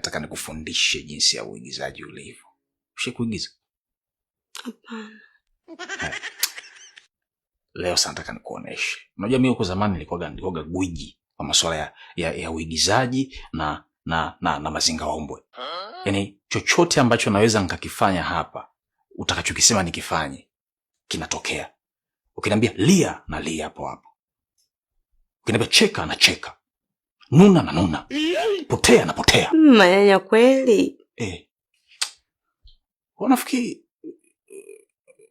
nataka nikufundishe jinsi ya uigizaji ulivyo. Ushakuigiza? Hapana. Leo sasa nataka nikuoneshe. Unajua mimi huko zamani nilikuwa gwiji kwa masuala ya uigizaji na mazingaombwe. Yaani chochote ambacho naweza nikakifanya hapa, utakachokisema nikifanye, kinatokea. Ukiniambia lia na lia hapo hapo. Ukiniambia cheka na cheka. Nuna na nuna. Potea na potea. Manyanya kweli. Unafikiri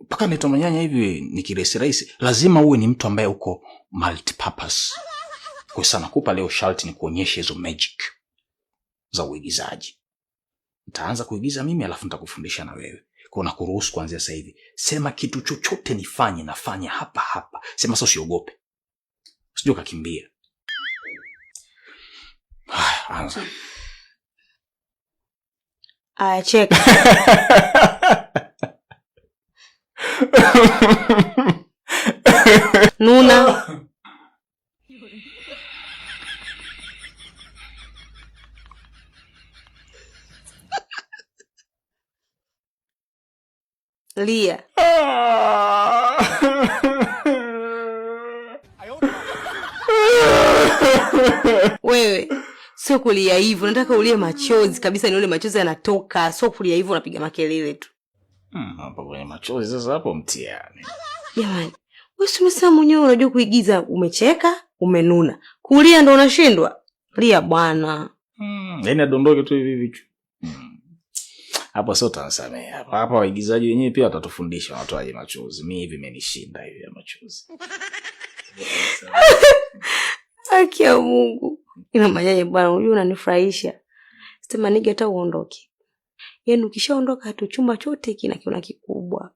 mpaka nito manyanya hivi ni kirahisi rahisi? Lazima uwe ni mtu ambaye uko multipurpose. Kwa sana kupa leo sharti ni kuonyesha hizo magic za uigizaji. Nitaanza kuigiza mimi alafu nitakufundisha na wewe. Kwa nakuruhusu kuanzia sasa hivi. Sema kitu chochote nifanye, nafanya hapa hapa. Sema sasa usiogope. Usije ukakimbia. Anza. Cheka. Nuna. Lia. Wewe sio kulia hivyo, nataka ulie machozi kabisa, nione machozi yanatoka. Sio kulia hivyo unapiga makelele tu. Hapo kwenye machozi sasa hapo mtiani. Jamani, wewe umesema mwenyewe unajua kuigiza, umecheka, umenuna. Kulia ndo unashindwa? Lia bwana. Yaani adondoke tu hivi vitu. Hapo sio tansamea. Hapa waigizaji wenyewe pia watatufundisha watoaje machozi. Mimi hivi imenishinda hivi ya machozi. Haki ya Mungu. Ina manyanya bwana, unajua unanifurahisha. Sema nige hata uondoke. Yaani ukishaondoka tu chumba chote kinakiona kikubwa.